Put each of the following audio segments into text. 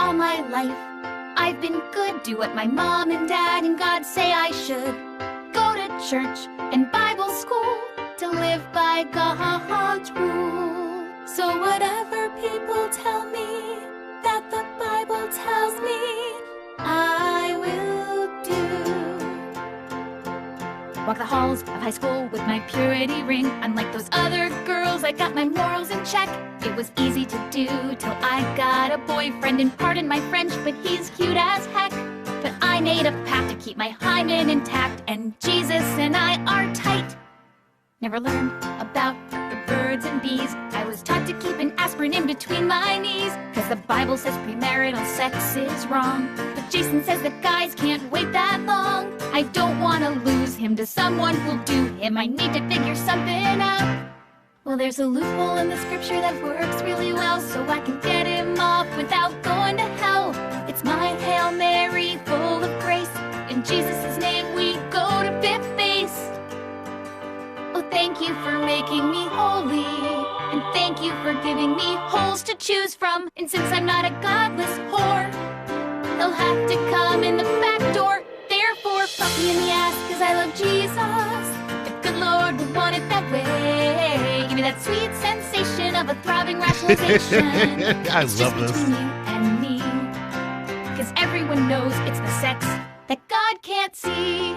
all my life. I've been good, do what my mom and dad and God say I should. Go to church and Bible school to live by God's rule. So whatever people tell me that the Bible tells me, I will do. Walk the halls of high school with my purity ring. Unlike those other girls, I got my morals in check. It was easy to do till I got a boyfriend. And pardon my French, but he's cute as heck. But I made a pact to keep my hymen intact, and Jesus and I are tight. Never learned about the birds and bees. I was taught to keep an aspirin in between my knees, 'cause the Bible says premarital sex is wrong. But Jason says that guys can't wait that long. I don't want to lose him to someone who'll do him. I need to figure something out. Well, there's a loophole in the scripture that works really well, so I can get him off without going to hell. It's my Hail Mary full of grace. In Jesus' name we go to fifth base. Oh, thank you for making me holy, and thank you for giving me holes to choose from. And since I'm not a godless whore, they'll have to come in the back door. Therefore, fuck me in the ass, 'cause I love Jesus. The good Lord would want it that way. Give me that sweet sensation of a throbbing rationalization. I It's love just this. between you and me, 'cause everyone knows it's the sex that God can't see.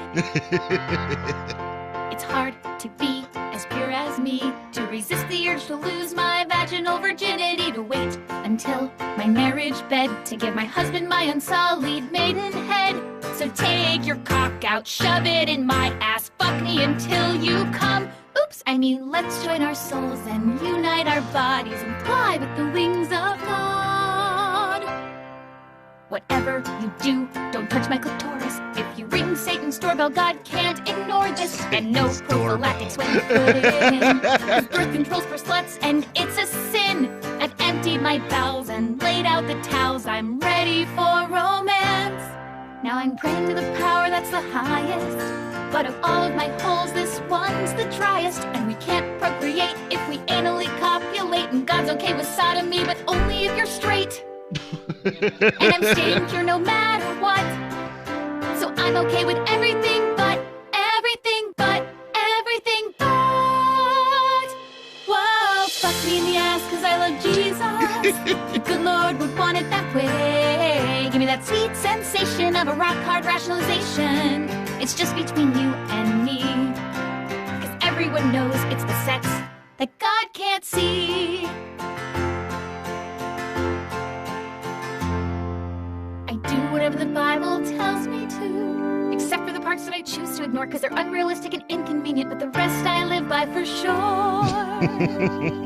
It's hard to be as pure as me, to resist the urge to lose my vaginal virginity, to wait until my marriage bed to give my husband my unsullied maiden head. So take your cock out, shove it in my ass, fuck me until you come. Oops, I mean, let's join our souls and unite our bodies and fly with the wings of God. Whatever you do, don't touch my clitoris. If you ring Satan's doorbell, God can't ignore this. And no prophylactics when you put it in. 'Cause birth control's for sluts and it's a sin. I've emptied my bowels and laid out the towels. I'm ready for romance. Now I'm praying to the power that's the highest. But of all of my holes, this one's the driest. And we can't procreate if we anally copulate. And God's okay with sodomy, but only if you're straight. And I'm staying pure no matter what. So I'm okay with everything but, everything but, everything but. Whoa, fuck me in the ass, 'cause I love Jesus. The good Lord would want it that way. Give me that sweet sensation of a rock-hard rationalization. It's just between you and me, 'cause everyone knows it's the sex that God can't see. I do whatever the Bible tells me to, except for the parts that I choose to ignore, 'cause they're unrealistic and inconvenient, but the rest I live by for sure.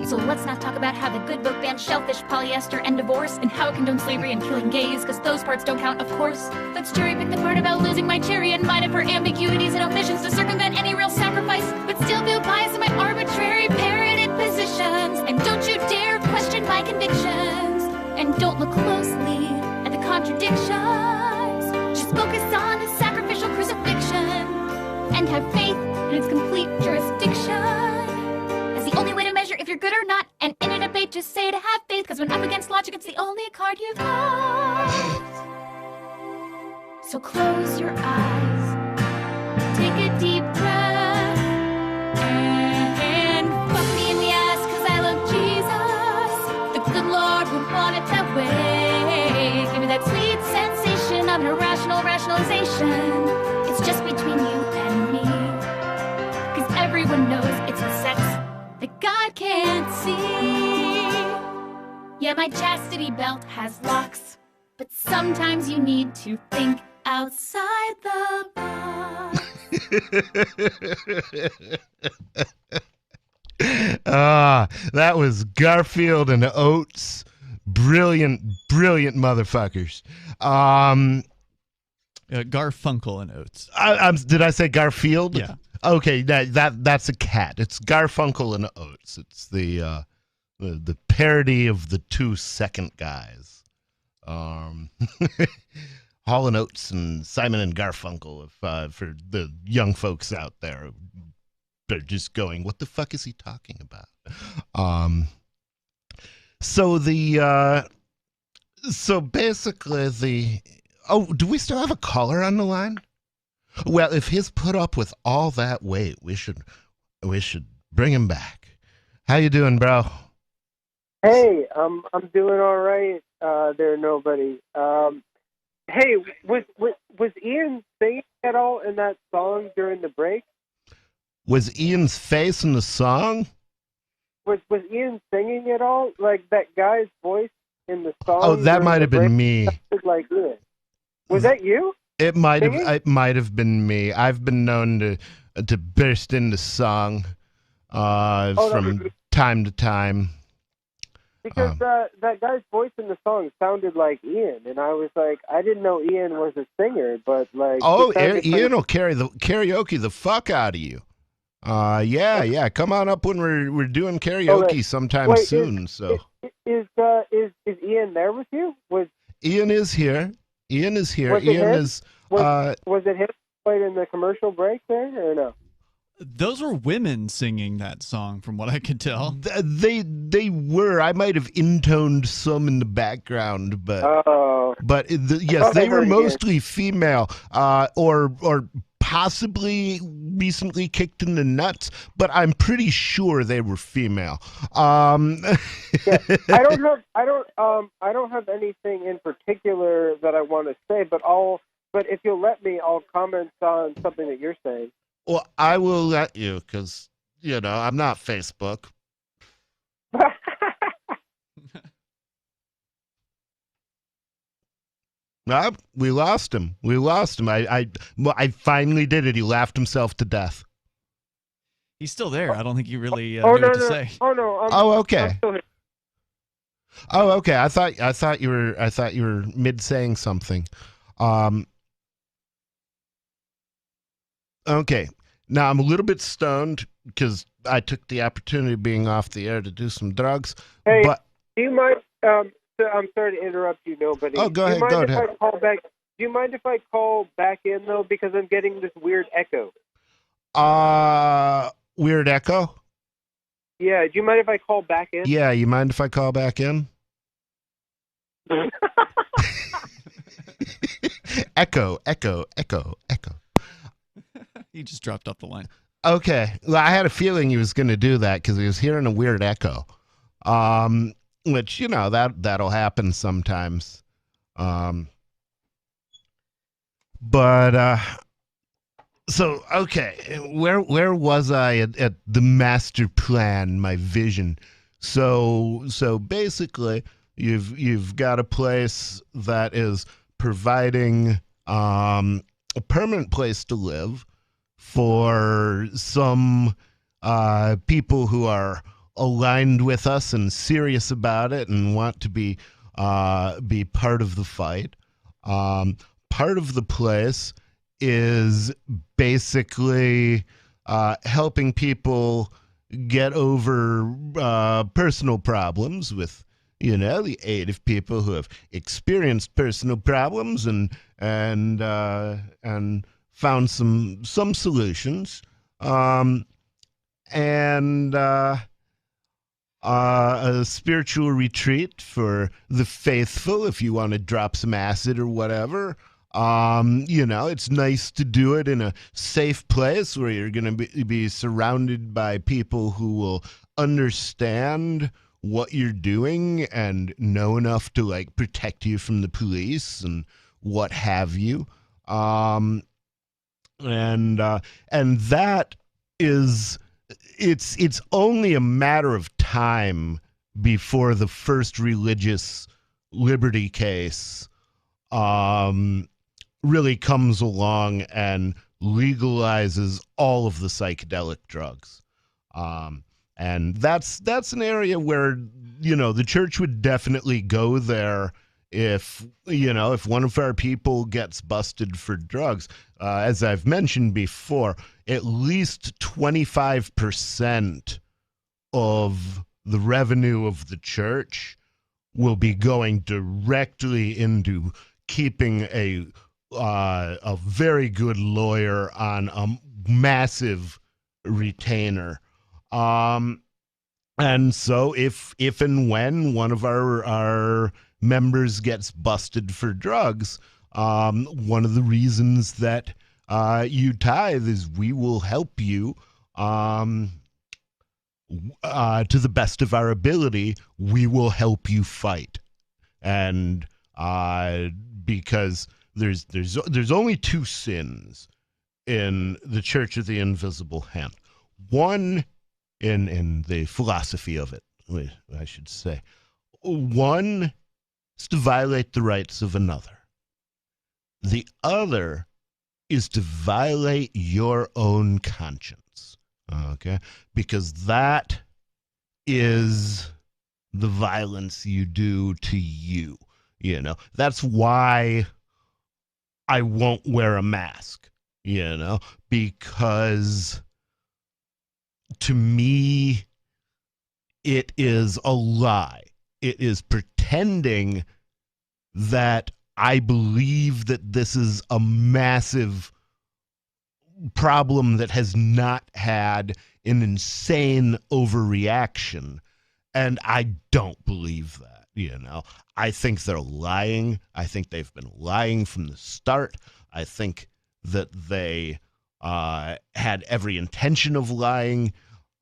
So let's not talk about how the good book bans shellfish, polyester, and divorce, and how it condones slavery and killing gays, 'cause those parts don't count, of course. Let's cherry pick the part about losing my cherry and mine, and for ambiguities and omissions to circumvent any real sacrifice, but still feel bias in my arbitrary parroted positions. And don't you dare question my convictions, and don't look closely at the contradictions. Just focus on the sacrificial crucifixion and have faith in its complete jurisdiction. That's the only way to measure if you're good or not. And in a debate, just say to have faith, 'cause when up against logic, it's the only card you've got. So close your eyes, take a deep breath, and fuck me in the ass, 'cause I love Jesus. The good Lord would want it that way. Give me that sweet sensation of an irrational rationalization. It's just between you and me, 'cause everyone knows it's the sex that God can't see. Yeah, my chastity belt has locks, but sometimes you need to think outside the box. That was Garfield and Oates. Brilliant, brilliant motherfuckers. Garfunkel and Oates. Did I say Garfield? Yeah. Okay, that's a cat. It's Garfunkel and Oates. It's the parody of the 2 Second guys. Hall and Oates and Simon and Garfunkel. For the young folks out there, they're just going, "What the fuck is he talking about?" So So basically, do we still have a caller on the line? Well, if he's put up with all that weight, we should bring him back. How you doing, bro? Hey, I'm doing all right. There, nobody. Hey, was Ian singing at all in that song during the break? Was Ian's face in the song? Was Ian singing at all? Like that guy's voice in the song? Oh, that during might the have break been me. sounded like Ian. Was that you? It might have. Singing? It might have been me. I've been known to burst into song from time to time. Because that guy's voice in the song sounded like Ian, and I was like, I didn't know Ian was a singer, but like, Oh, it sounded Ian will karaoke the fuck out of you. Yeah. Come on up when we're doing karaoke sometime soon. Is Ian there with you? Ian is here. Ian is here. Was it Ian him? is. Was it him who played in the commercial break there, or no? Those were women singing that song, from what I could tell. They were. I might have intoned some in the background, but yes, they were mostly female, or possibly recently kicked in the nuts. But I'm pretty sure they were female. Yeah, I don't have anything in particular that I want to say, but if you'll let me, I'll comment on something that you're saying. Well, I will let you, because, I'm not Facebook. No, we lost him. I finally did it. He laughed himself to death. He's still there. I don't think you really knew what to say. Oh no. Okay. Okay. I thought you were mid saying something. Okay. Now I'm a little bit stoned because I took the opportunity of being off the air to do some drugs. Hey, but do you mind? I'm sorry to interrupt you, nobody. Oh, go ahead. Do you mind if I call back in though, because I'm getting this weird echo? Weird echo? Yeah. Do you mind if I call back in? Yeah. You mind if I call back in? Echo. He just dropped off the line. Okay. Well, I had a feeling he was going to do that because he was hearing a weird echo. Which, that'll happen sometimes. So, okay. Where was I at the master plan, my vision? So basically, you've got a place that is providing a permanent place to live for some people who are aligned with us and serious about it and want to be part of the fight. Part of the place is basically helping people get over personal problems with the aid of people who have experienced personal problems and found some solutions, and a spiritual retreat for the faithful if you want to drop some acid or whatever. It's nice to do it in a safe place where you're going to be surrounded by people who will understand what you're doing and know enough to protect you from the police and what have you. And that is, it's only a matter of time before the first religious liberty case really comes along and legalizes all of the psychedelic drugs. And that's an area where, the church would definitely go there if one of our people gets busted for drugs. As I've mentioned before, at least 25% of the revenue of the church will be going directly into keeping a very good lawyer on a massive retainer. And so if and when one of our members gets busted for drugs, one of the reasons that you tithe is we will help you to the best of our ability. We will help you fight, and because there's only two sins in the Church of the Invisible Hand. One, in the philosophy of it, I should say, one is to violate the rights of another. The other is to violate your own conscience, okay? Because that is the violence you do to you, you know? That's why I won't wear a mask, you know? Because to me, it is a lie. It is pretending that I believe that this is a massive problem that has not had an insane overreaction. And I don't believe that, you know. I think they're lying. I think they've been lying from the start. I think that they had every intention of lying.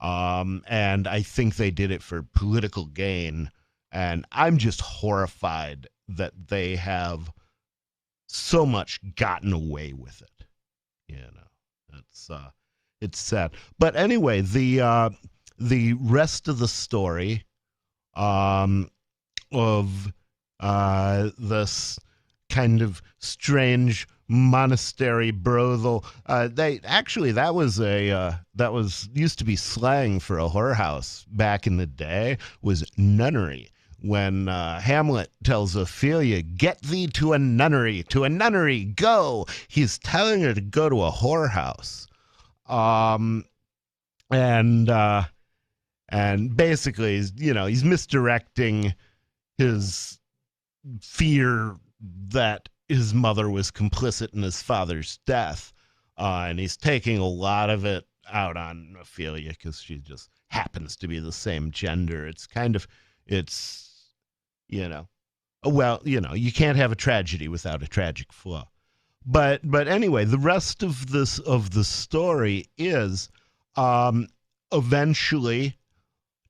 And I think they did it for political gain. And I'm just horrified that they have so much gotten away with it. You know, it's sad. But anyway, the rest of the story of this kind of strange monastery brothel, that was used to be slang for a whorehouse back in the day, was nunnery. When Hamlet tells Ophelia, "Get thee to a nunnery, go," he's telling her to go to a whorehouse, and basically, he's misdirecting his fear that his mother was complicit in his father's death, and he's taking a lot of it out on Ophelia because she just happens to be the same gender. You can't have a tragedy without a tragic flaw. But anyway, the rest of the story is eventually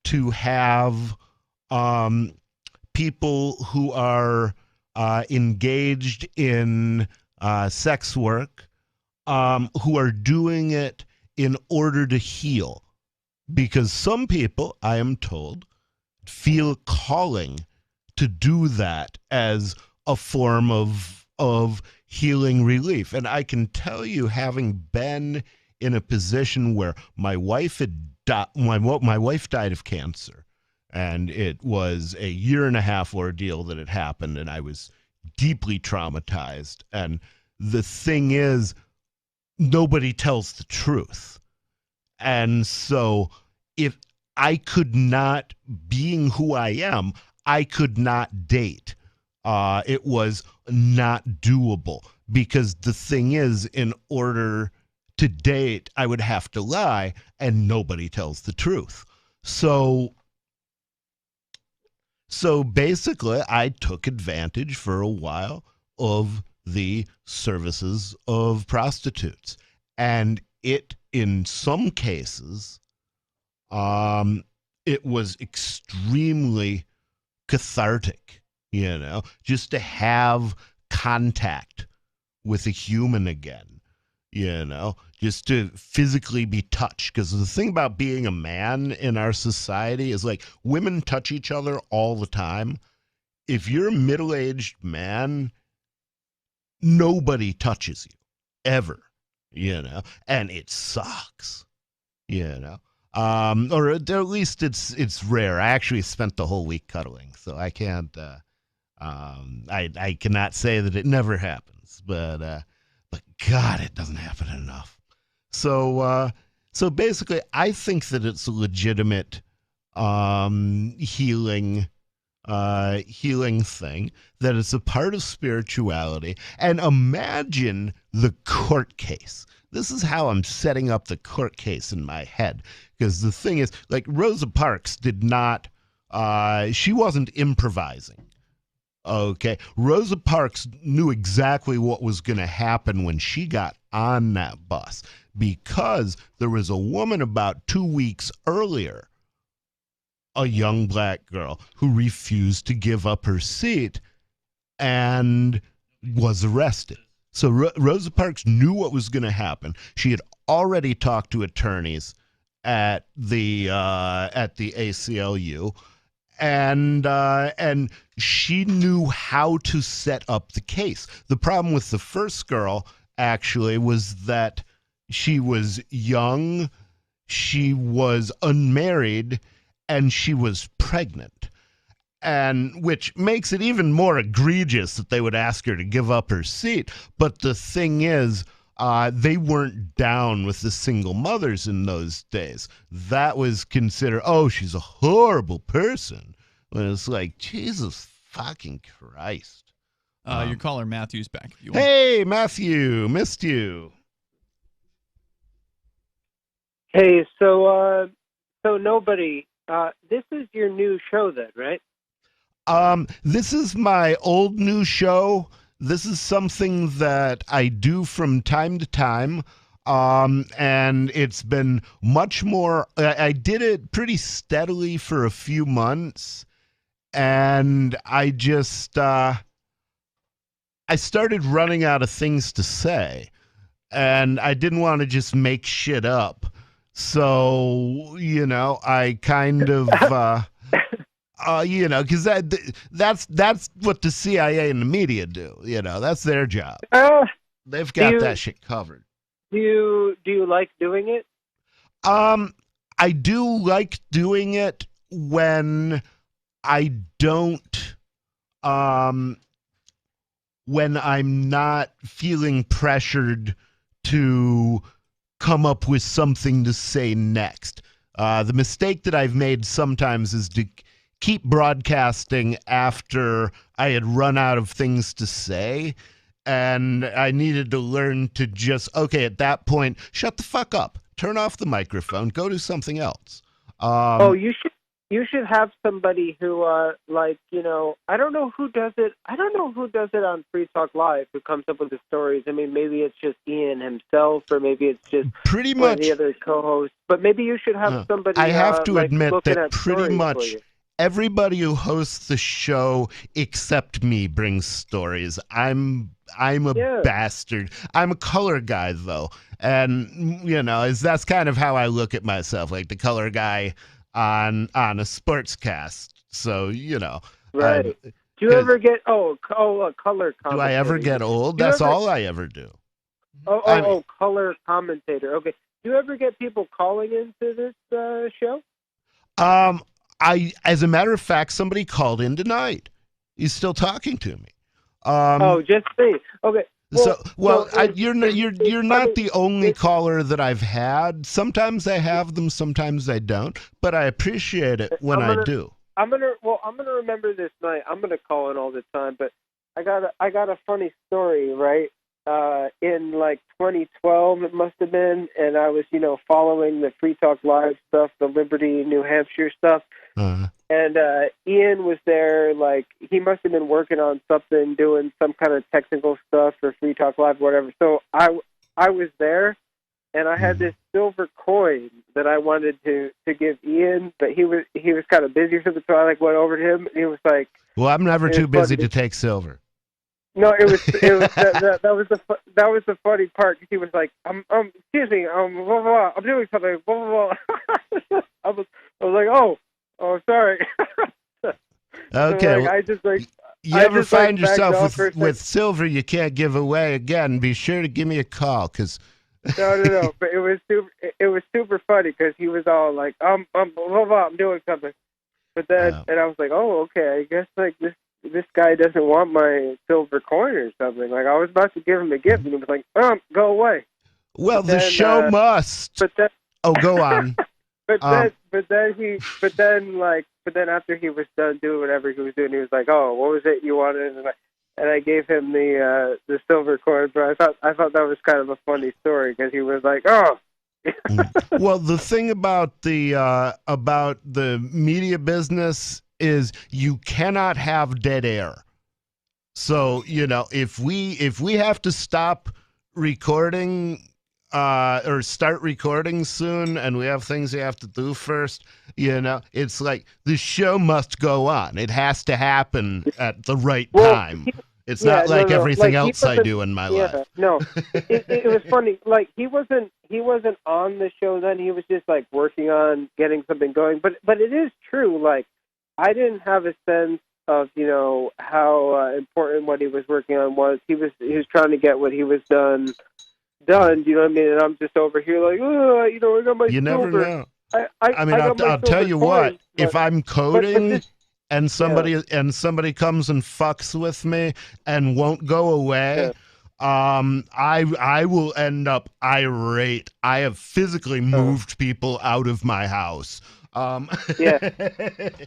to have people who are engaged in sex work, who are doing it in order to heal. Because some people, I am told, feel calling to do that as a form of healing relief. And I can tell you, having been in a position where my wife died of cancer, and it was a 1.5 year ordeal that had happened, and I was deeply traumatized. And the thing is, nobody tells the truth. And so if I could not, being who I am, I could not date. It was not doable, because the thing is, in order to date, I would have to lie, and nobody tells the truth. So basically, I took advantage for a while of the services of prostitutes. And it, in some cases, it was extremely cathartic, just to have contact with a human again, just to physically be touched. Because the thing about being a man in our society is, like, women touch each other all the time. If you're a middle-aged man, nobody touches you ever, and it sucks, or at least it's rare. I actually spent the whole week cuddling, so I can't, I cannot say that it never happens, but God, it doesn't happen enough. So basically, I think that it's a legitimate healing thing, that it's a part of spirituality. And imagine the court case. This is how I'm setting up the court case in my head. Because the thing is, like, Rosa Parks did not, she wasn't improvising Okay. Rosa Parks knew exactly what was going to happen when she got on that bus because there was a woman about 2 weeks earlier, a young black girl, who refused to give up her seat and was arrested. So Rosa Parks knew what was going to happen. She had already talked to attorneys at the ACLU, and she knew how to set up the case. The problem with the first girl actually was that she was young, she was unmarried, and she was pregnant. And which makes it even more egregious that they would ask her to give up her seat. But the thing is, they weren't down with the single mothers in those days. That was considered, oh, she's a horrible person. When it's like, Jesus fucking Christ. Your caller Matthew's back. If you want. Hey, Matthew, missed you. Hey, so nobody. This is your new show, then, right? This is my old new show. This is something that I do from time to time. And it's been much more, I did it pretty steadily for a few months. And I just, I started running out of things to say. And I didn't want to just make shit up. So, I kind of, because that's what the CIA and the media do. That's their job. They've got that shit covered. Do you like doing it? I do like doing it when I don't, when I'm not feeling pressured to come up with something to say next. The mistake that I've made sometimes is to keep broadcasting after I had run out of things to say. And I needed to learn to just, okay, at that point, shut the fuck up. Turn off the microphone. Go do something else. You should have somebody who, I don't know who does it. I don't know who does it on Free Talk Live, who comes up with the stories. I mean, maybe it's just Ian himself, or maybe it's just pretty one much of the other co-hosts. But maybe you should have somebody. I have to admit that pretty much everybody who hosts the show except me brings stories. I'm a bastard. I'm a color guy, though, and that's kind of how I look at myself, like the color guy on a sportscast. So right. Do you ever get a color commentator? Do I ever get old? That's all I ever do. Color commentator. Okay. Do you ever get people calling into this show? As a matter of fact, somebody called in tonight. He's still talking to me. Just me. Okay. You're not the only caller that I've had. Sometimes I have them, sometimes I don't. But I appreciate it when I do. I'm gonna remember this night. I'm gonna call in all the time. But I got a funny story, right? In like 2012, it must have been, and I was following the Free Talk Live stuff, the Liberty, New Hampshire stuff. And Ian was there, like, he must have been working on something, doing some kind of technical stuff for Free Talk Live, whatever. So I was there, and I had this silver coin that I wanted to give Ian, but he was kind of busy for the so I went over to him, and he was like, "Well, I'm never too busy to take silver." No, it was that was the funny part. He was like, excuse me, blah, blah, blah, I'm doing something, blah blah blah. I was like, oh, sorry. Okay. So, I just you ever find yourself with silver you can't give away again? Be sure to give me a call, because. No. But it was super funny because he was all like, blah, blah, I'm doing something. But then, and I was like, oh, okay, I guess like this guy doesn't want my silver coin or something. Like, I was about to give him a gift, and he was like, go away. Well, the show must. But then, go on. But then after he was done doing whatever he was doing, he was like, oh, what was it you wanted? And I gave him the silver coin. But I thought that was kind of a funny story because he was like, oh. Well, the thing about the media business is you cannot have dead air. So, if we have to stop recording or start recording soon, and we have things we have to do first, it's like the show must go on. It has to happen at the right Well, time. It's yeah, not like no. everything Like, he else I wasn't- do in my yeah, life. no. It was funny. Like, he wasn't on the show then. He was just like working on getting something going. But it is true. Like, I didn't have a sense of how important what he was working on was. He was trying to get what he was done. You know what I mean? And I'm just over here like, oh, I got my You never silver. know. I mean, got my I'll tell silver you coin, what. but- If I'm coding this- and somebody comes and fucks with me and won't go away, I will end up irate. I have physically moved people out of my house. Yeah.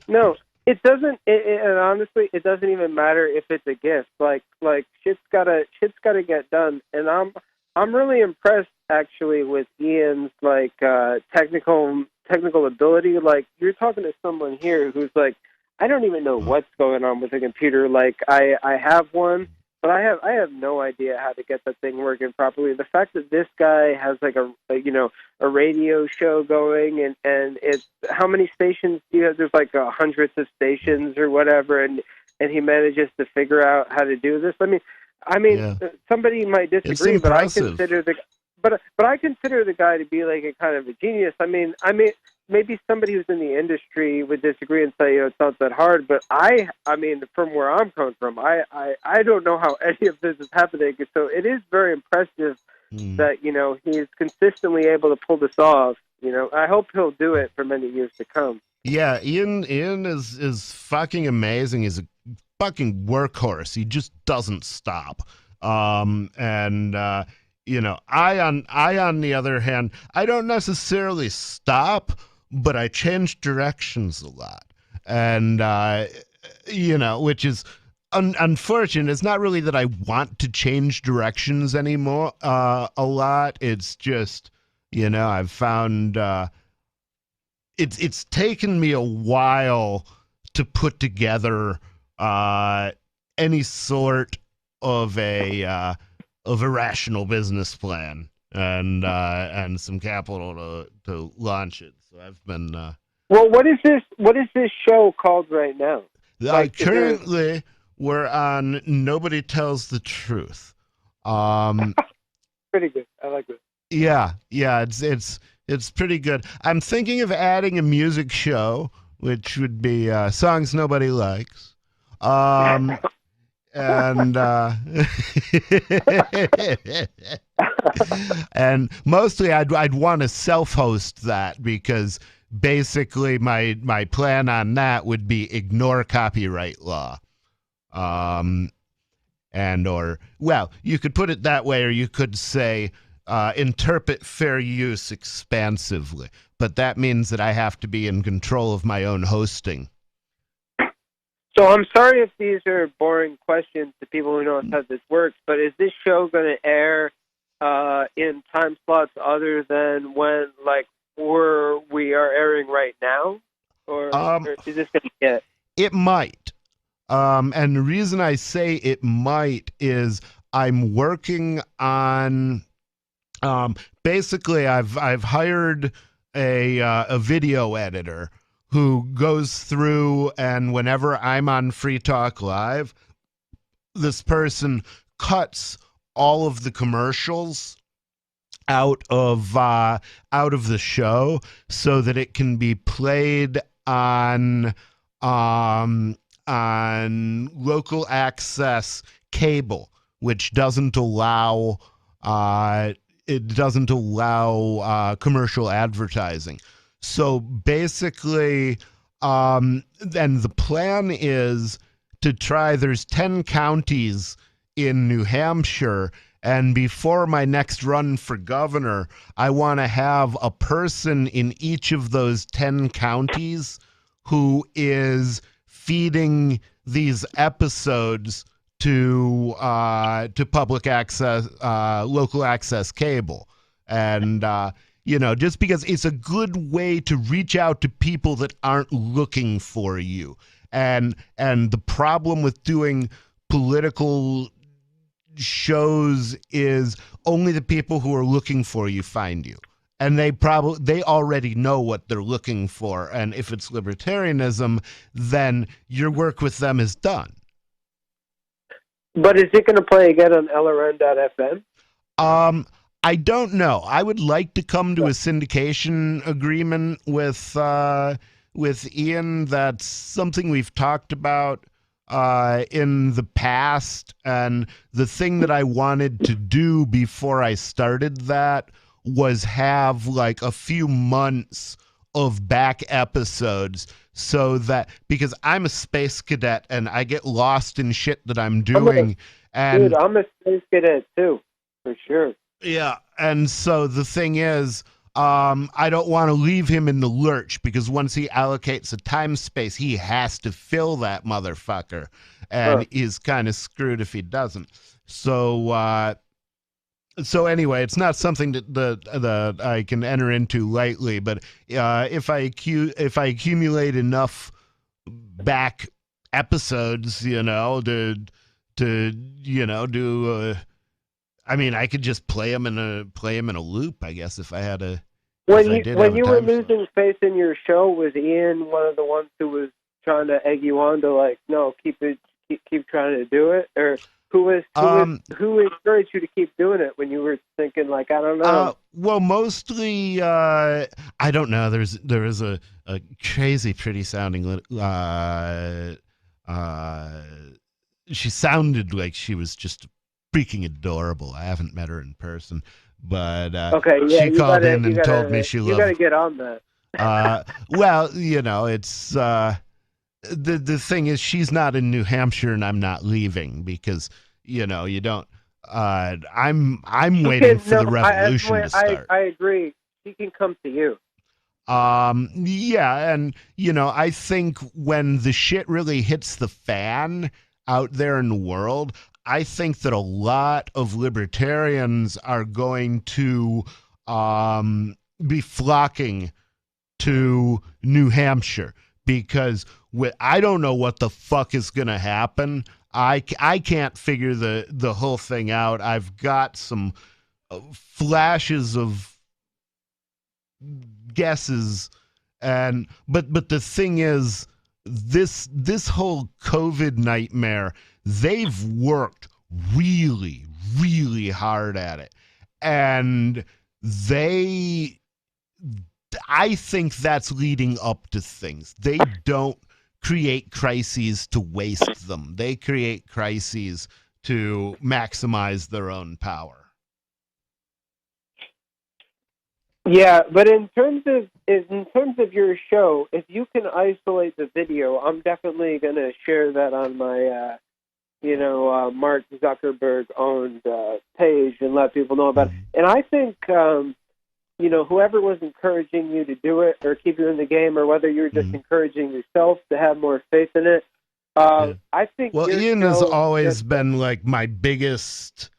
No, it doesn't. And honestly, it doesn't even matter if it's a gift. Like shit's gotta get done. And I'm really impressed actually with Ian's technical ability. Like, you're talking to someone here who's like, I don't even know what's going on with a computer. Like, I have one, but I have no idea how to get the thing working properly. The fact that this guy has like a radio show going, and it's, how many stations do you have? There's like hundreds of stations or whatever, and he manages to figure out how to do this. I mean, Yeah. Somebody might disagree, It's but I impressive. consider the guy to be like a kind of a genius. I mean, maybe somebody who's in the industry would disagree and say, it's not that hard. But I mean, from where I'm coming from, I don't know how any of this is happening. So it is very impressive that he's consistently able to pull this off. I hope he'll do it for many years to come. Yeah, Ian is fucking amazing. He's a fucking workhorse. He just doesn't stop. I on the other hand, I don't necessarily stop, but I change directions a lot. And which is unfortunate. It's not really that I want to change directions anymore a lot. It's just, I've found it's taken me a while to put together any sort of a rational business plan and some capital to launch it. So I've been Well, what is this show called right now? currently we're on Nobody Tells the Truth. Pretty good. I like it. Yeah, it's pretty good. I'm thinking of adding a music show, which would be songs nobody likes. And and mostly I'd want to self-host that, because basically my plan on that would be ignore copyright law. You could put it that way, or you could say interpret fair use expansively, but that means that I have to be in control of my own hosting. So I'm sorry if these are boring questions to people who know how this works, but is this show going to air in time slots other than when we are airing right now, or is this going to get? It might, and the reason I say it might is I'm working on. Basically, I've hired a video editor who goes through, and whenever I'm on Free Talk Live, this person cuts all of the commercials out of the show so that it can be played on local access cable, which doesn't allow commercial advertising. So basically, and the plan is to try, there's 10 counties in New Hampshire, and before my next run for governor, I want to have a person in each of those 10 counties who is feeding these episodes to public access, local access cable. And just because it's a good way to reach out to people that aren't looking for you. And the problem with doing political shows is only the people who are looking for you find you. And they already know what they're looking for. And if it's libertarianism, then your work with them is done. But is it going to play again on LRN.FM? I don't know. I would like to come to a syndication agreement with Ian. That's something we've talked about in the past. And the thing that I wanted to do before I started that was have like a few months of back episodes, so that, because I'm a space cadet and I get lost in shit that I'm doing. Dude, I'm a space cadet too, for sure. Yeah, and so the thing is, I don't want to leave him in the lurch, because once he allocates a time space, he has to fill that motherfucker, and he's kind of screwed if he doesn't. So, so anyway, it's not something that I can enter into lightly, but if I accumulate enough back episodes, to do. I mean, I could just play him in a loop, I guess, if I had a. When you were losing faith in your show, was Ian one of the ones who was trying to egg you on to, like, no, keep trying to do it, or who encouraged you to keep doing it when you were thinking, like, I don't know? Well, mostly, I don't know. There is a crazy pretty sounding. She sounded like she was just freaking adorable. I haven't met her in person, but she called in and told me she loved. You got to get on that. Well, it's the thing is, she's not in New Hampshire and I'm not leaving, because you don't. I'm waiting for the revolution to start. I agree. She can come to you. Yeah, and I think when the shit really hits the fan out there in the world, I think that a lot of libertarians are going to be flocking to New Hampshire, because I don't know what the fuck is going to happen. I can't figure the whole thing out. I've got some flashes of guesses, but the thing is, this whole COVID nightmare, they've worked really, really hard at it. And I think that's leading up to things. They don't create crises to waste them. They create crises to maximize their own power. Yeah, but in terms of your show, if you can isolate the video, I'm definitely going to share that on my Mark Zuckerberg owned page and let people know about it. And I think whoever was encouraging you to do it or keep you in the game, or whether you're just encouraging yourself to have more faith in it, I think. Well, Ian has always been like my biggest.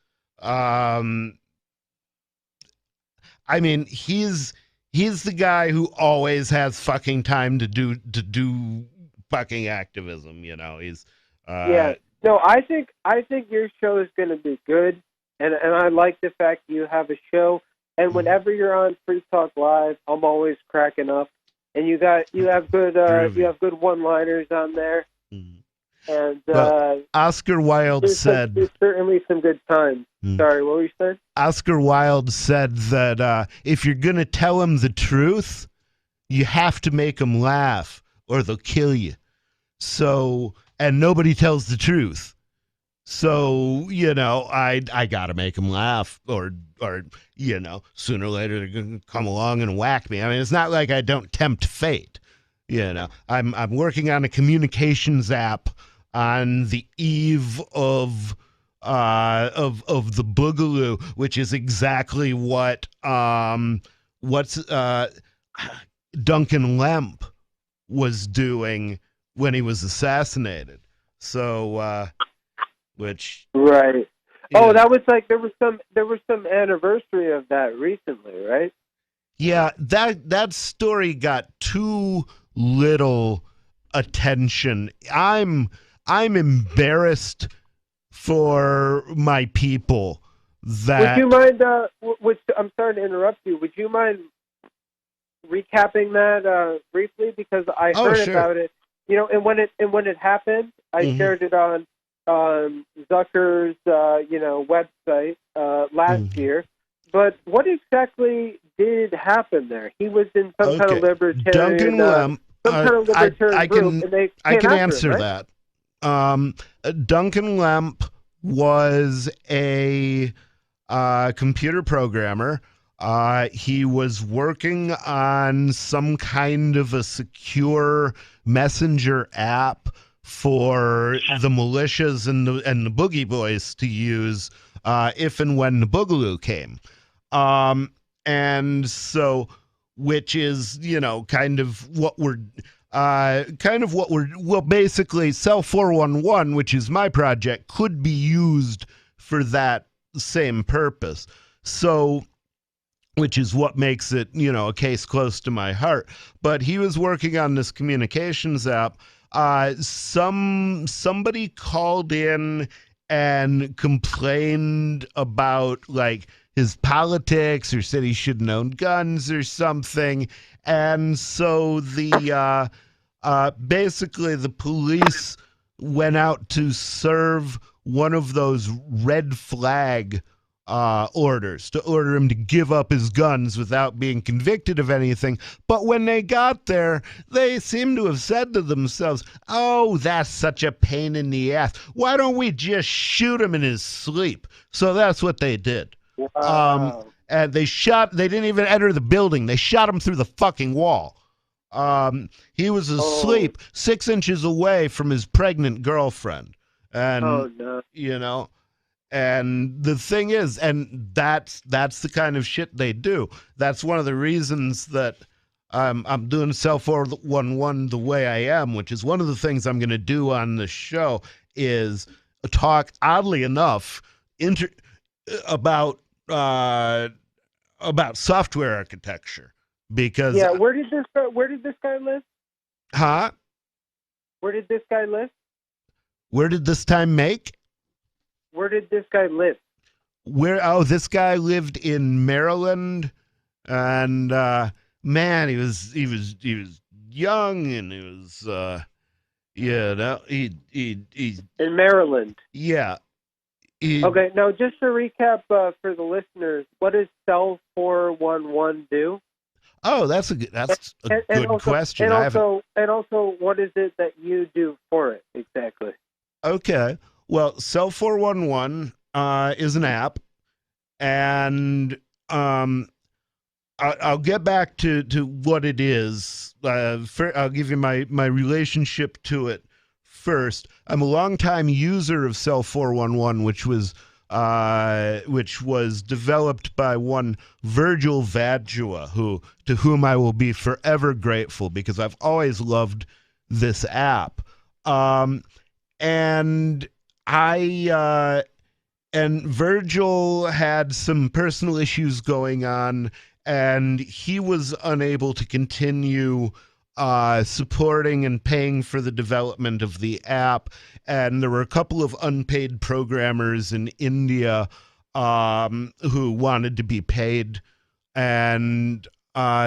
I mean, he's the guy who always has fucking time to do fucking activism. He's. Yeah. No, I think your show is going to be good, and I like the fact you have a show. And whenever you're on Free Talk Live, I'm always cracking up. And you have good one-liners on there. And Oscar Wilde said, there's certainly some good times. Sorry, what were you saying? Oscar Wilde said that if you're going to tell them the truth, you have to make them laugh or they'll kill you. So, and nobody tells the truth. So, I got to make them laugh or sooner or later they're going to come along and whack me. I mean, it's not like I don't tempt fate. I'm working on a communications app on the eve of the Boogaloo, which is exactly what Duncan Lemp was doing when he was assassinated. So, which right. Oh, that was like there was some anniversary of that recently, right? Yeah, that story got too little attention. I'm embarrassed for my people. Would you mind? I'm sorry to interrupt you. Would you mind recapping that briefly? Because I heard about it. And when it happened, I shared it on Zucker's website last year. But what exactly did happen there? He was in some kind of libertarian, Duncan Lemp, group, and they I can answer him, right? that. Duncan Lemp was a computer programmer. He was working on some kind of a secure messenger app for the militias and the Boogie Boys to use if and when the Boogaloo came. And so, which is, kind of what we're basically Cell 411, which is my project, could be used for that same purpose. So, which is what makes it, a case close to my heart. But he was working on this communications app. Somebody called in and complained about his politics, or said he shouldn't own guns or something. And so the basically the police went out to serve one of those red flag orders, to order him to give up his guns without being convicted of anything. But when they got there, they seem to have said to themselves, "Oh, that's such a pain in the ass. Why don't we just shoot him in his sleep?" So that's what they did. Wow. And they didn't even enter the building. They shot him through the fucking wall. He was asleep 6 inches away from his pregnant girlfriend. And, and the thing is, and that's the kind of shit they do. That's one of the reasons that I'm doing Cell 411 the way I am, which is one of the things I'm going to do on the show is talk, oddly enough, about software architecture, because where did this guy live? Huh? Where did this guy live? Where did this time make? Where did this guy live? This guy lived in Maryland, and man, he was young, and he was he in Maryland. Yeah. Okay, now just to recap for the listeners, what does Cell 411 do? Oh, that's a good question. And also, what is it that you do for it exactly? Okay, well, Cell 411 is an app, and I'll get back to what it is. I'll give you my relationship to it first. I'm a longtime user of Cell 411, which was developed by one Virgil Vadua, to whom I will be forever grateful, because I've always loved this app. And Virgil had some personal issues going on, and he was unable to continue supporting and paying for the development of the app. And there were a couple of unpaid programmers in India who wanted to be paid. And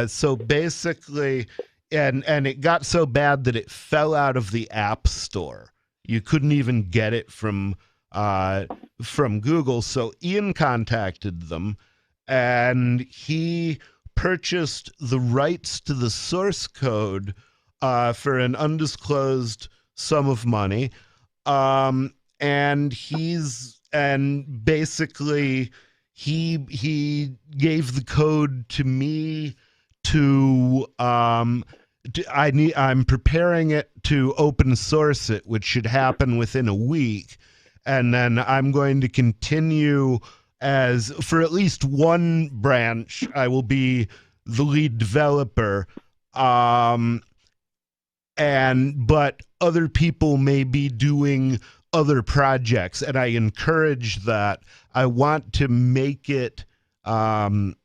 so basically, and it got so bad that it fell out of the App Store. You couldn't even get it from Google. So Ian contacted them, and he purchased the rights to the source code for an undisclosed sum of money, and basically he gave the code to me to I'm preparing it to open source it, which should happen within a week, and then I'm going to continue as, for at least one branch, I will be the lead developer, but other people may be doing other projects, and I encourage that. I want to make it different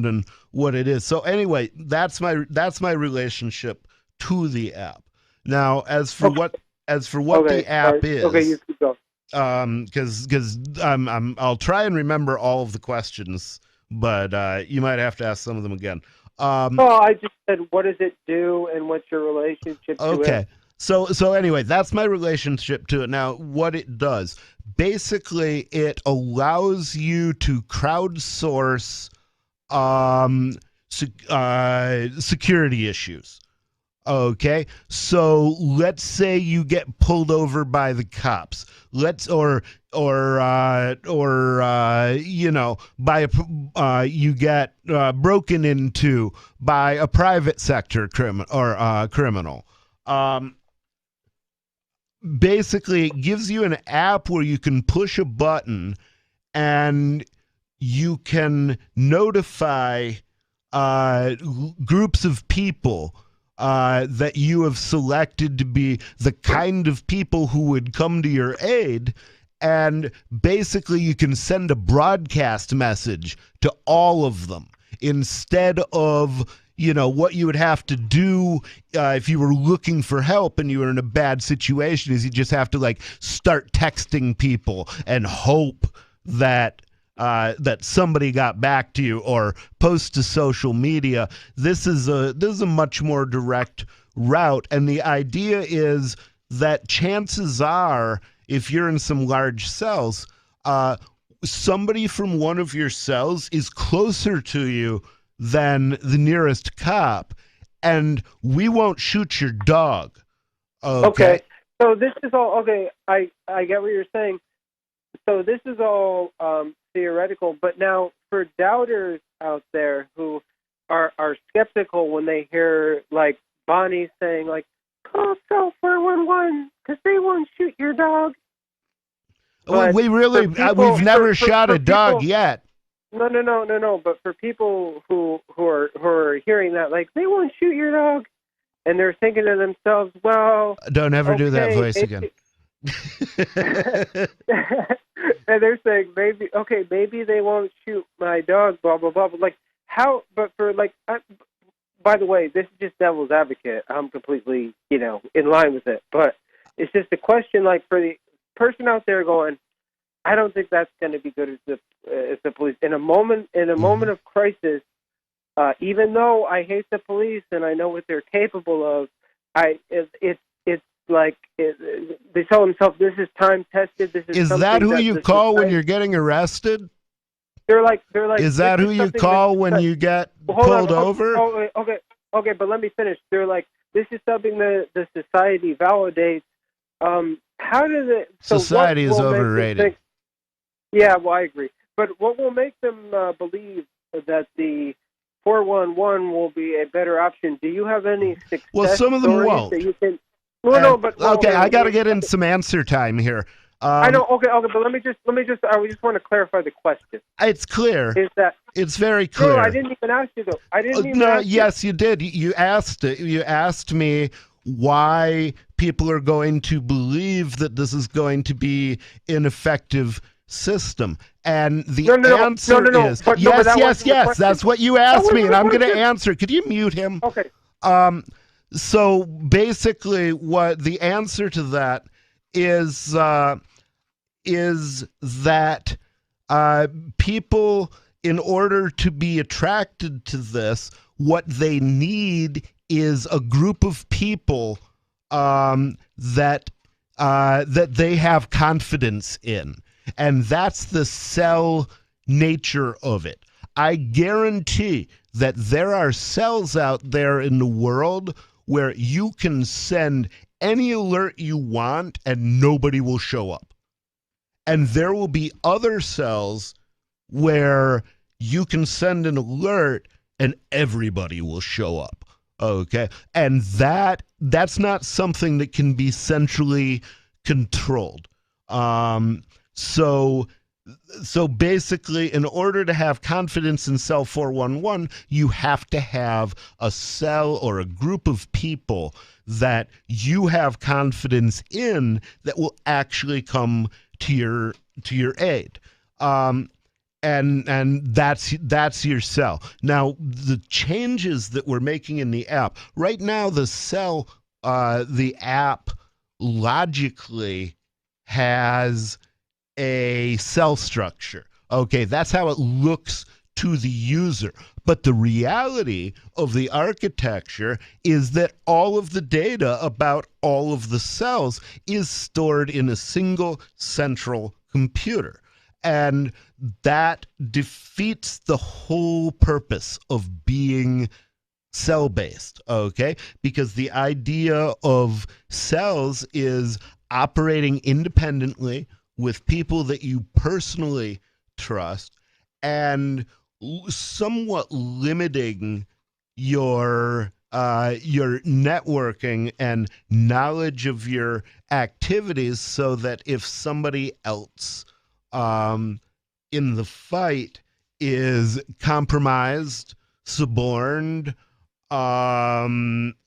than what it is. So anyway, that's my relationship to the app. Now, as for what the app is, okay, you keep going. because I'll try and remember all of the questions, but you might have to ask some of them again. Oh, I just said, what does it do, and what's your relationship to it? Okay. So anyway, that's my relationship to it. Now, what it does, basically, it allows you to crowdsource security issues. Okay, so let's say you get pulled over by the cops. By you get broken into by a private sector criminal. Basically, it gives you an app where you can push a button and you can notify groups of people that you have selected to be the kind of people who would come to your aid. And basically, you can send a broadcast message to all of them instead of, what you would have to do if you were looking for help and you were in a bad situation is you just have to start texting people and hope that somebody got back to you or post to social media. This is a much more direct route, and the idea is that chances are, if you're in some large cells, somebody from one of your cells is closer to you than the nearest cop, and we won't shoot your dog. Okay. So this is all okay. I get what you're saying. So this is all theoretical, but now for doubters out there who are skeptical when they hear Bonnie saying call cell 411 because they won't shoot your dog. Well, we've never shot a dog yet. No. But for people who are hearing that, they won't shoot your dog, and they're thinking to themselves, well, don't ever do that voice again. And they're saying maybe they won't shoot my dog, blah blah blah. But how? But for by the way, this is just devil's advocate. I'm completely in line with it, but it's just a question for the person out there going, I don't think that's going to be good as the police in a moment of crisis. Even though I hate the police and I know what they're capable of, they tell themselves this is time tested. This is that who you call when you're getting arrested? They're like. Is that who you call when you get pulled over? Okay, but let me finish. They're like, this is something that the society validates. How does it? Society is overrated. Yeah, well, I agree. But what will make them believe that the 411 will be a better option? Do you have any success? Well, some of them won't. That you can, I got to get in some answer time here. I know. Okay, but let me just. I just want to clarify the question. It's clear. Is that? It's very clear. No, I didn't even ask you though. I didn't even. No, yes, you did. You asked it. You asked me why people are going to believe that this is going to be an effective system, and the answer is yes. That's what you asked me, and I'm going to answer. Could you mute him? Okay. So basically, what the answer to that is that people, in order to be attracted to this, what they need is a group of people that they have confidence in. And that's the cell nature of it. I guarantee that there are cells out there in the world where you can send any alert you want and nobody will show up. And there will be other cells where you can send an alert and everybody will show up. Okay? And that's not something that can be centrally controlled. So basically, in order to have confidence in cell 411, you have to have a cell or a group of people that you have confidence in that will actually come to your aid. And that's your cell. Now, the changes that we're making in the app, right now the app logically has a cell structure. Okay, that's how it looks to the user. But the reality of the architecture is that all of the data about all of the cells is stored in a single central computer. And that defeats the whole purpose of being cell-based, okay? Because the idea of cells is operating independently with people that you personally trust and somewhat limiting your networking and knowledge of your activities, so that if somebody else in the fight is compromised, suborned,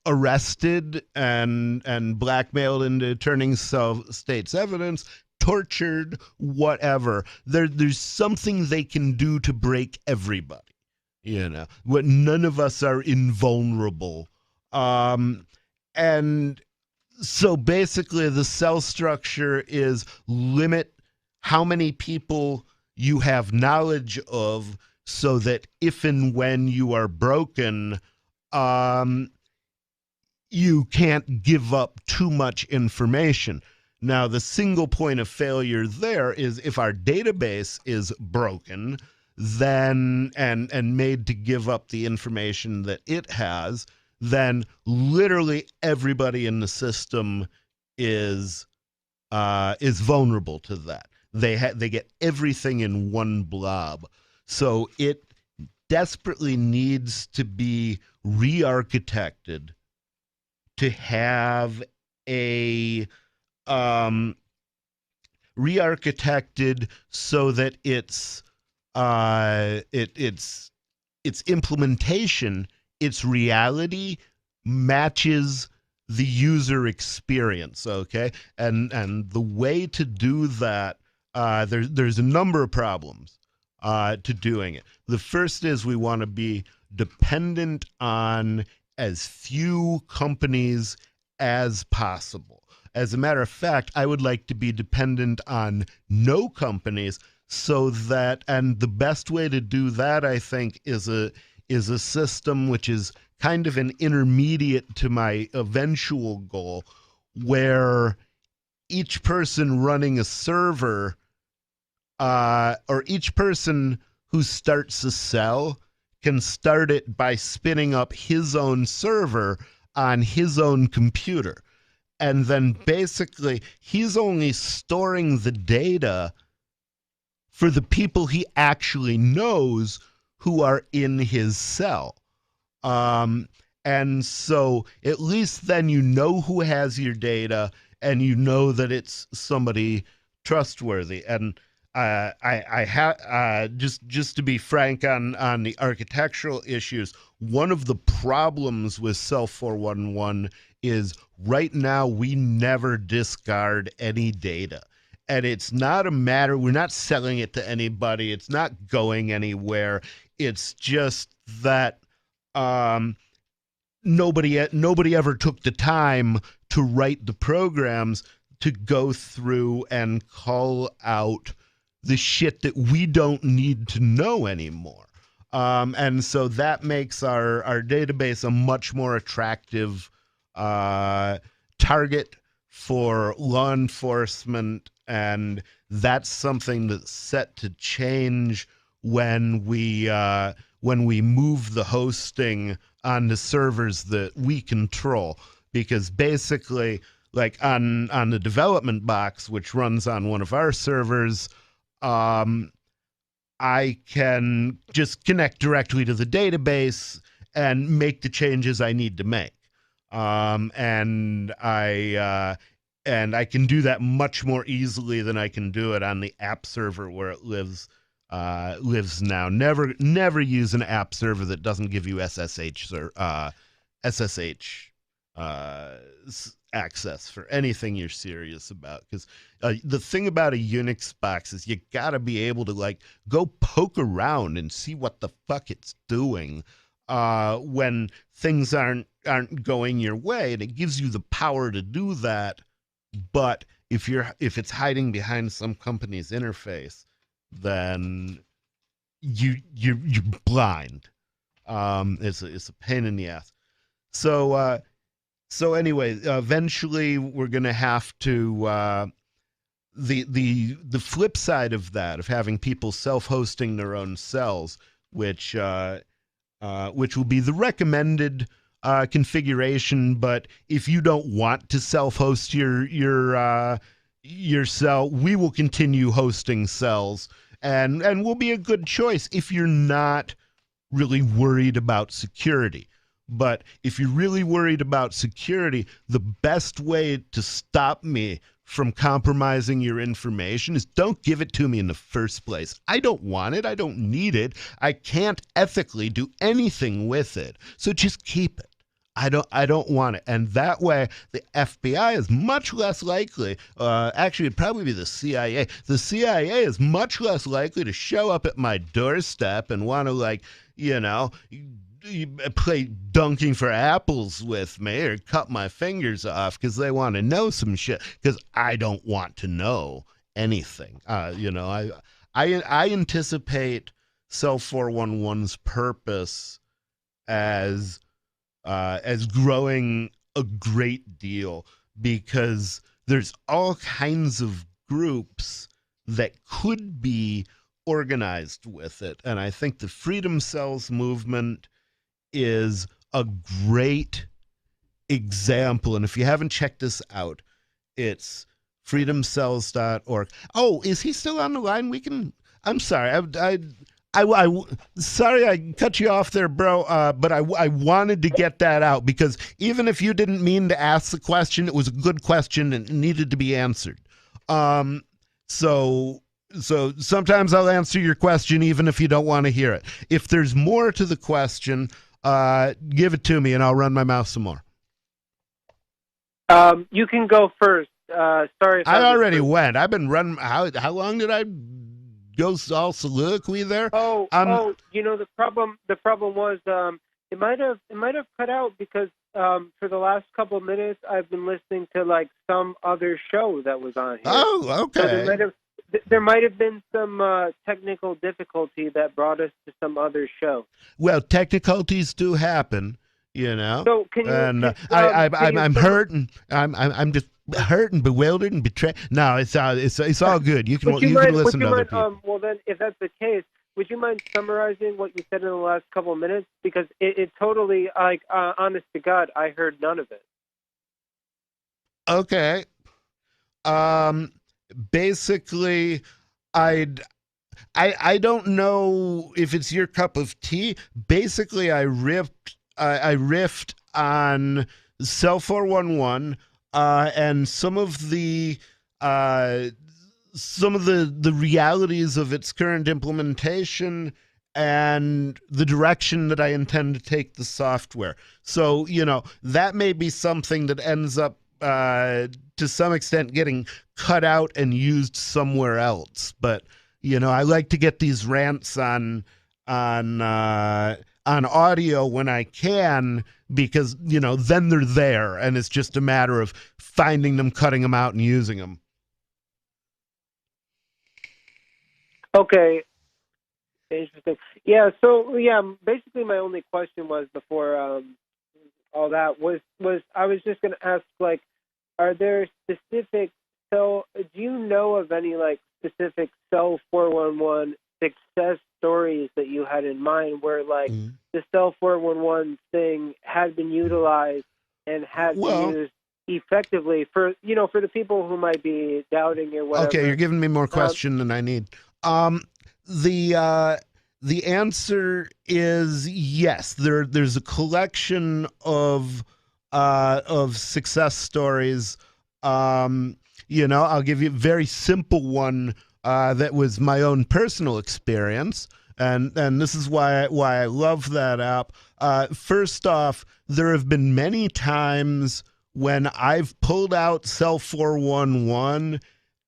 arrested, and blackmailed into turning state's evidence, tortured, whatever, there's something they can do to break everybody. You know, what, none of us are invulnerable. And so basically the cell structure is limit how many people you have knowledge of, so that if and when you are broken, you can't give up too much information. Now, the single point of failure there is if our database is broken, then and made to give up the information that it has, then literally everybody in the system is vulnerable to that. They get everything in one blob. So it desperately needs to be re-architected to have a re-architected so that its implementation, its reality matches the user experience. Okay, and the way to do that, there's a number of problems to doing it. The first is we want to be dependent on as few companies as possible. As a matter of fact, I would like to be dependent on no companies, so that, and the best way to do that, I think, is a system which is kind of an intermediate to my eventual goal, where each person running a server, or each person who starts a cell, can start it by spinning up his own server on his own computer. And then basically he's only storing the data for the people he actually knows who are in his cell. And so at least then you know who has your data, and you know that it's somebody trustworthy. And just to be frank on the architectural issues, one of the problems with Cell 411 is right now we never discard any data. And it's not a matter, we're not selling it to anybody, it's not going anywhere. It's just that nobody ever took the time to write the programs to go through and call out the shit that we don't need to know anymore. And so that makes our database a much more attractive target for law enforcement, and that's something that's set to change when we move the hosting on the servers that we control. Because basically, like on the development box, which runs on one of our servers, I can just connect directly to the database and make the changes I need to make. And I can do that much more easily than I can do it on the app server where it lives now. Never use an app server that doesn't give you SSH access for anything you're serious about. Because the thing about a Unix box is you gotta be able to like go poke around and see what the fuck it's doing when things aren't going your way, and it gives you the power to do that, but if it's hiding behind some company's interface, then you're blind. It's a pain in the ass. So anyway, eventually we're gonna have to the flip side of that, of having people self-hosting their own cells, which will be the recommended configuration. But if you don't want to self-host your cell, we will continue hosting cells, and will be a good choice if you're not really worried about security. But if you're really worried about security, the best way to stop me from compromising your information is don't give it to me in the first place. I don't want it. I don't need it. I can't ethically do anything with it. So just keep it. I don't want it. And that way, the FBI is much less likely, actually, it'd probably be the CIA. The CIA is much less likely to show up at my doorstep and want to, like, you know, play dunking for apples with me or cut my fingers off because they want to know some shit, because I don't want to know anything. I anticipate Cell 411's purpose as growing a great deal, because there's all kinds of groups that could be organized with it. And I think the Freedom Cells movement is a great example. And if you haven't checked this out, it's freedomcells.org. Oh, is he still on the line? I'm sorry. Sorry I cut you off there, bro. But I wanted to get that out, because even if you didn't mean to ask the question, it was a good question and it needed to be answered. So sometimes I'll answer your question even if you don't want to hear it. If there's more to the question, give it to me and I'll run my mouth some more. You can go first. Sorry if I already went. I've been running. How long did I go all soliloquy there? You know, the problem was it might have cut out because for the last couple of minutes I've been listening to like some other show that was on here. Oh, okay. So there might have been some technical difficulty that brought us to some other show. Well, technicalities do happen, you know. So can you? And I'm hurt, and I'm just hurt and bewildered and betrayed. No, it's all good. You can listen to other people. Well, then, if that's the case, would you mind summarizing what you said in the last couple of minutes? Because it totally, like, honest to God, I heard none of it. Okay. Basically, I don't know if it's your cup of tea. Basically, I riffed on Cell 411 and some of the realities of its current implementation and the direction that I intend to take the software. So, you know, that may be something that ends up to some extent getting cut out and used somewhere else. But, you know, I like to get these rants on audio when I can, because, you know, then they're there and it's just a matter of finding them, cutting them out, and using them. Okay. Interesting. Yeah, so, yeah, basically my only question was before all that was I was just going to ask, like, are there specific, do you know of any, like, specific Cell 411 success stories that you had in mind where, like, the Cell 411 thing had been utilized and had been used effectively for the people who might be doubting or whatever? Okay, you're giving me more question than I need. The answer is yes. There's a collection of success stories. You know, I'll give you a very simple one that was my own personal experience, and this is why I love that app. First off, there have been many times when I've pulled out Cell 411,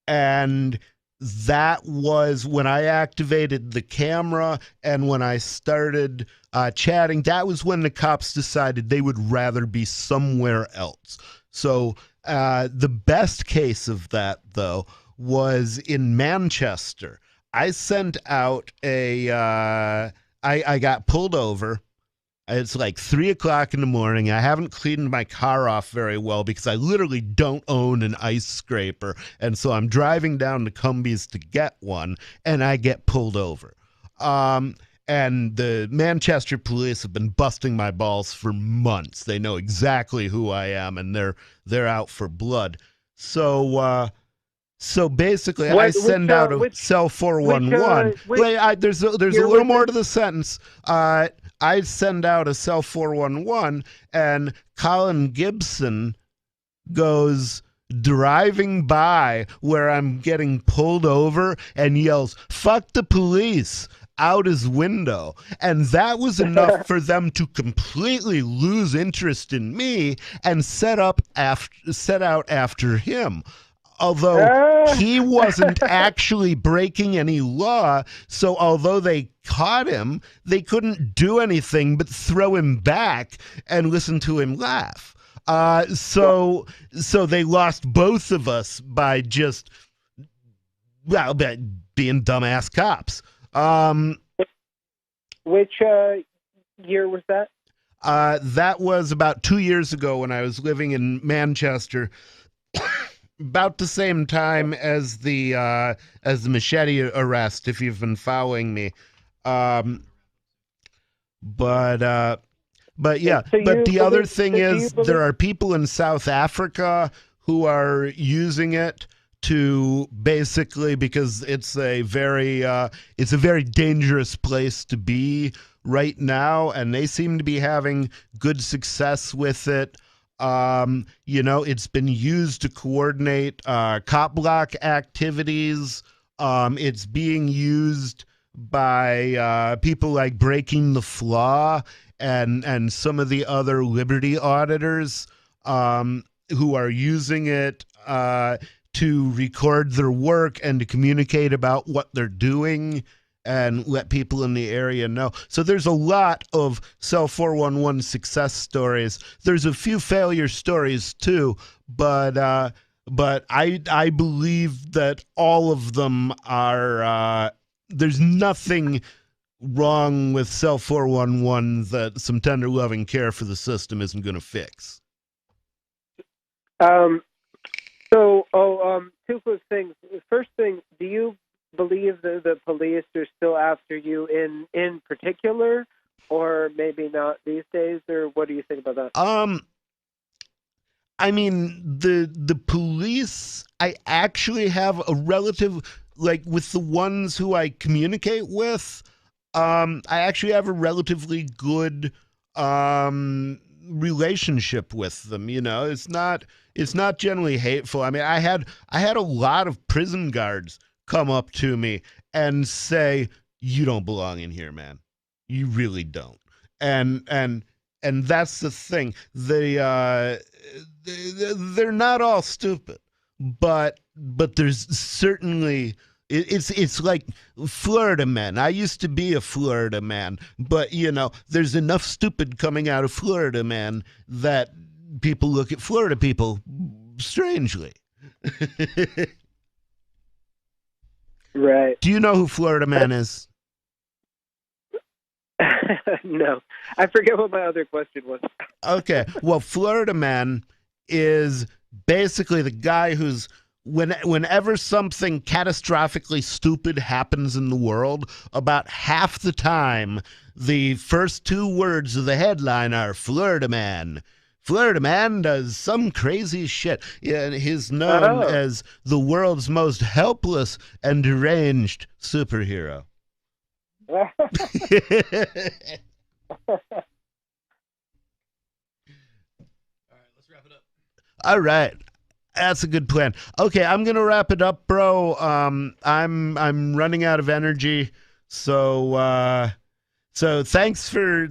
and that was when I activated the camera and when I started chatting. That was when the cops decided they would rather be somewhere else. So The best case of that, though, was in Manchester. I sent out I got pulled over. It's like 3 o'clock in the morning. I haven't cleaned my car off very well because I literally don't own an ice scraper. And so I'm driving down to Cumbies to get one, and I get pulled over. And the Manchester police have been busting my balls for months. They know exactly who I am, and they're out for blood. So basically, I send out a cell 411. Wait, there's a little more to the sentence. I send out a cell 411, and Colin Gibson goes driving by where I'm getting pulled over and yells, "Fuck the police," out his window. And that was enough for them to completely lose interest in me and set out after him. Although he wasn't actually breaking any law, so although they caught him, they couldn't do anything but throw him back and listen to him laugh. So they lost both of us by just, well, being dumbass cops. Which year was that? That was about 2 years ago when I was living in Manchester. About the same time as the machete arrest, if you've been following me. But yeah. But the other thing is, there are people in South Africa who are using it to basically, because it's a very dangerous place to be right now, and they seem to be having good success with it. It's been used to coordinate cop block activities. It's being used by people like Breaking the Flaw and some of the other liberty auditors who are using it to record their work and to communicate about what they're doing and let people in the area know. So there's a lot of Cell 411 success stories. There's a few failure stories too, but I believe that all of them are, there's nothing wrong with Cell 411 that some tender loving care for the system isn't going to fix. Two quick things. First thing, do you believe that the police are still after you in particular, or maybe not these days, or what do you think about that? I mean, the police, I actually have a relative, like with the ones who I communicate with, I actually have a relatively good relationship with them. It's not generally hateful. I mean, I had a lot of prison guards come up to me and say, "You don't belong in here, man. You really don't." And that's the thing. They're not all stupid, but there's certainly, it's like Florida man. I used to be a Florida man, but there's enough stupid coming out of Florida man that people look at Florida people strangely. Right. Do you know who Florida man is? No. I forget what my other question was. Okay. Well, Florida man is basically the guy who's, whenever something catastrophically stupid happens in the world, about half the time, the first two words of the headline are Florida man. Florida man does some crazy shit. Yeah, he's known as the world's most helpless and deranged superhero. All right, let's wrap it up. All right. That's a good plan. Okay, I'm gonna wrap it up, bro. I'm running out of energy, so thanks for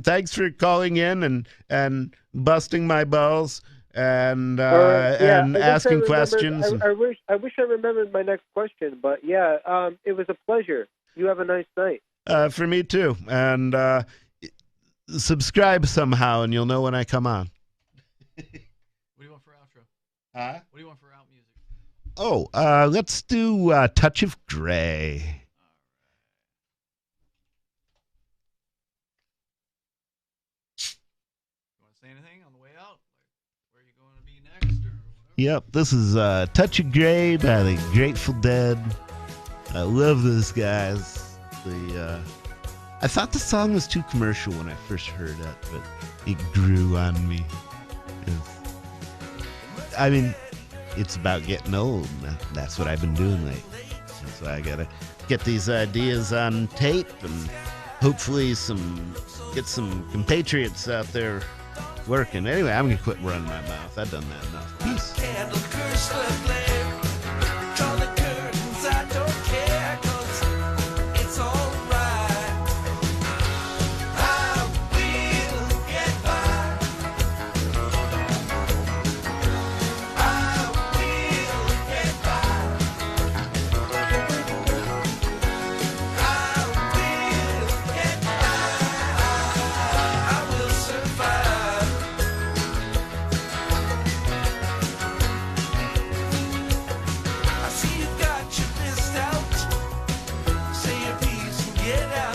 calling in and busting my balls and asking questions. I wish I remembered my next question, but yeah, it was a pleasure. You have a nice night. For me too, and subscribe somehow, and you'll know when I come on. What do you want for outro? Huh? What do you want for out music? Oh, let's do Touch of Grey. You want to say anything on the way out? Like, where are you going to be next or whatever? Yep, this is Touch of Grey by the Grateful Dead. I love those guys. I thought the song was too commercial when I first heard it, but it grew on me. I mean, it's about getting old. That's what I've been doing lately. So I gotta get these ideas on tape and hopefully get some compatriots out there working. Anyway, I'm gonna quit running my mouth. I've done that enough. Peace. Get out.